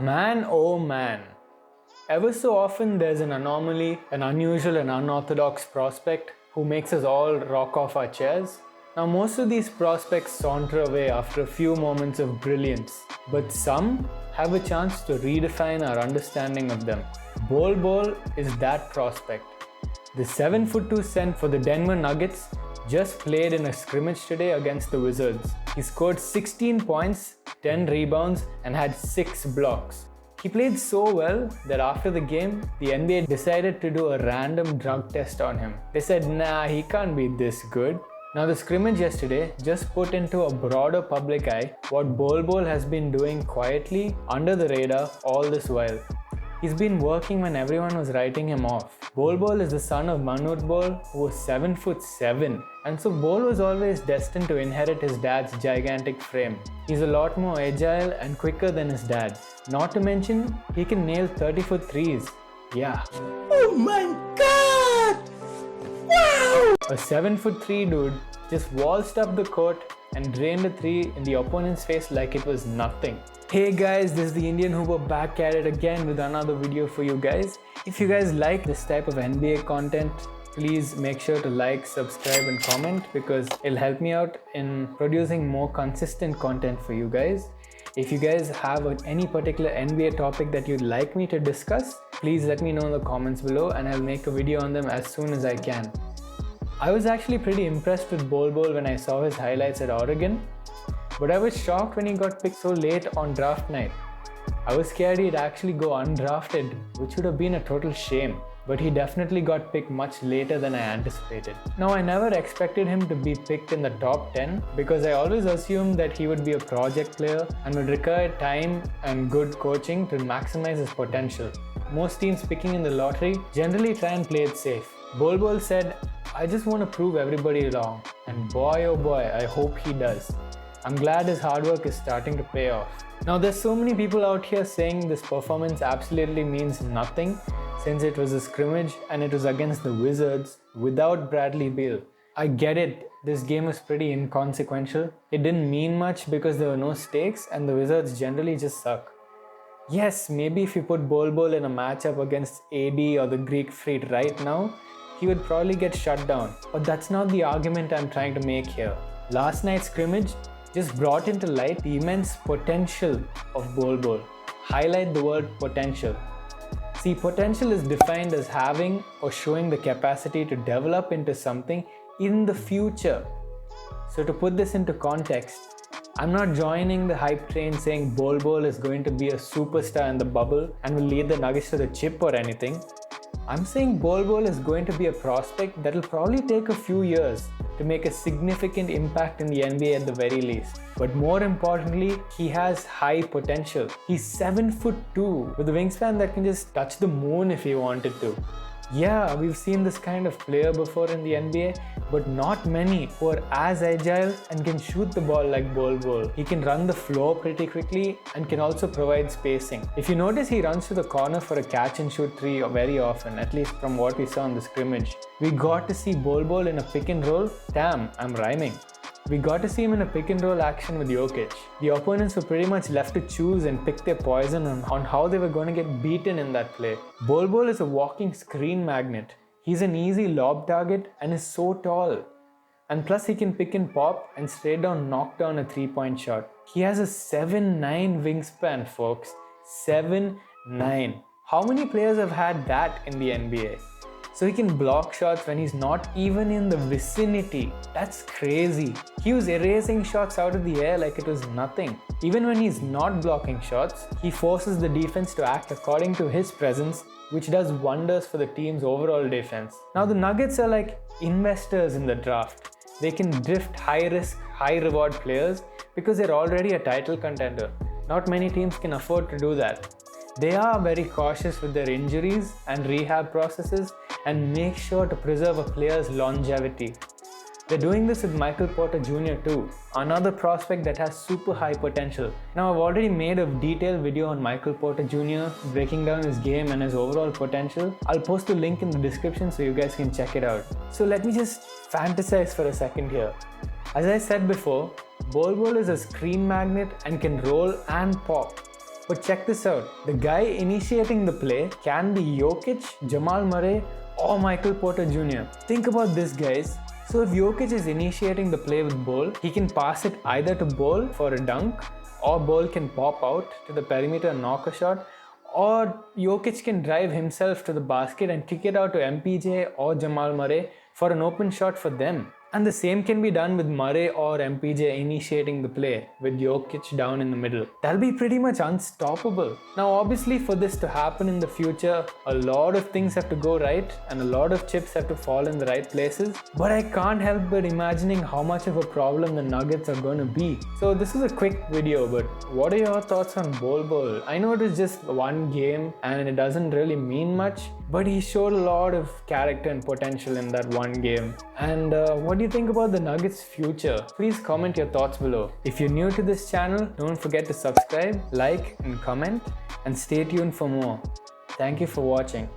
Man, oh man. Ever so often there's an anomaly, an unusual and unorthodox prospect who makes us all rock off our chairs. Now, most of these prospects saunter away after a few moments of brilliance, but some have a chance to redefine our understanding of them. Bol Bol is that prospect. The 7'2" cent for the Denver Nuggets just played in a scrimmage today against the Wizards. He scored 16 points, 10 rebounds, and had 6 blocks. He played so well that after the game, the NBA decided to do a random drug test on him. They said, nah, he can't be this good. Now, the scrimmage yesterday just put into a broader public eye what Bol Bol has been doing quietly under the radar all this while. He's been working when everyone was writing him off. Bol Bol is the son of Manute Bol, who was 7'7", and so Bol was always destined to inherit his dad's gigantic frame. He's a lot more agile and quicker than his dad. Not to mention, he can nail 30-foot threes. Yeah. Oh my god! Wow! A 7'3" dude just waltzed up the court and drained a three in the opponent's face like it was nothing. Hey guys, this is the Indian Hooper back at it again with another video for you guys. If you guys like this type of NBA content, please make sure to like, subscribe and comment because it'll help me out in producing more consistent content for you guys. If you guys have any particular NBA topic that you'd like me to discuss, please let me know in the comments below and I'll make a video on them as soon as I can. I was actually pretty impressed with Bol Bol when I saw his highlights at Oregon. But I was shocked when he got picked so late on draft night. I was scared he'd actually go undrafted, which would have been a total shame. But he definitely got picked much later than I anticipated. Now, I never expected him to be picked in the top 10 because I always assumed that he would be a project player and would require time and good coaching to maximize his potential. Most teams picking in the lottery generally try and play it safe. Bol Bol said, I just want to prove everybody wrong. And boy oh boy, I hope he does. I'm glad his hard work is starting to pay off. Now, there's so many people out here saying this performance absolutely means nothing since it was a scrimmage and it was against the Wizards without Bradley Beal. I get it, this game was pretty inconsequential. It didn't mean much because there were no stakes and the Wizards generally just suck. Yes, maybe if you put Bol Bol in a matchup against AD or the Greek Freak right now, he would probably get shut down. But that's not the argument I'm trying to make here. Last night's scrimmage just brought into light the immense potential of Bol Bol. Highlight the word potential. See, potential is defined as having or showing the capacity to develop into something in the future. So to put this into context, I'm not joining the hype train saying Bol Bol is going to be a superstar in the bubble and will lead the Nuggets to the chip or anything. I'm saying Bol Bol is going to be a prospect that will probably take a few years to make a significant impact in the NBA at the very least. But more importantly, he has high potential. He's 7'2" with a wingspan that can just touch the moon if he wanted to. Yeah, we've seen this kind of player before in the NBA, but not many who are as agile and can shoot the ball like Bol Bol. He can run the floor pretty quickly and can also provide spacing. If you notice, he runs to the corner for a catch and shoot three very often, at least from what we saw in the scrimmage. We got to see Bol Bol in a pick and roll. Damn, I'm rhyming. We got to see him in a pick and roll action with Jokic. The opponents were pretty much left to choose and pick their poison on how they were going to get beaten in that play. Bol Bol is a walking screen magnet. He's an easy lob target and is so tall. And plus he can pick and pop and straight down knock down a 3-point shot. He has a 7'9" wingspan, folks. 7'9". How many players have had that in the NBA? So he can block shots when he's not even in the vicinity. That's crazy. He was erasing shots out of the air like it was nothing. Even when he's not blocking shots, he forces the defense to act according to his presence, which does wonders for the team's overall defense. Now the Nuggets are like investors in the draft. They can drift high-risk, high-reward players because they're already a title contender. Not many teams can afford to do that. They are very cautious with their injuries and rehab processes and make sure to preserve a player's longevity. They're doing this with Michael Porter Jr. too, another prospect that has super high potential. Now, I've already made a detailed video on Michael Porter Jr. breaking down his game and his overall potential. I'll post a link in the description so you guys can check it out. So let me just fantasize for a second here. As I said before, Bol Bol is a screen magnet and can roll and pop. But check this out. The guy initiating the play can be Jokic, Jamal Murray, or Michael Porter Jr. Think about this, guys. So if Jokic is initiating the play with Bol, he can pass it either to Bol for a dunk, or Bol can pop out to the perimeter and knock a shot, or Jokic can drive himself to the basket and kick it out to MPJ or Jamal Murray for an open shot for them. And the same can be done with Murray or MPJ initiating the play with Jokic down in the middle. That'll be pretty much unstoppable. Now obviously for this to happen in the future, a lot of things have to go right and a lot of chips have to fall in the right places. But I can't help but imagining how much of a problem the Nuggets are going to be. So this is a quick video, but what are your thoughts on Bol Bol? I know it is just one game and it doesn't really mean much, but he showed a lot of character and potential in that one game. And what do you think about the Nuggets' future? Please comment your thoughts below. If you're new to this channel, don't forget to subscribe, like and comment, and stay tuned for more. Thank you for watching.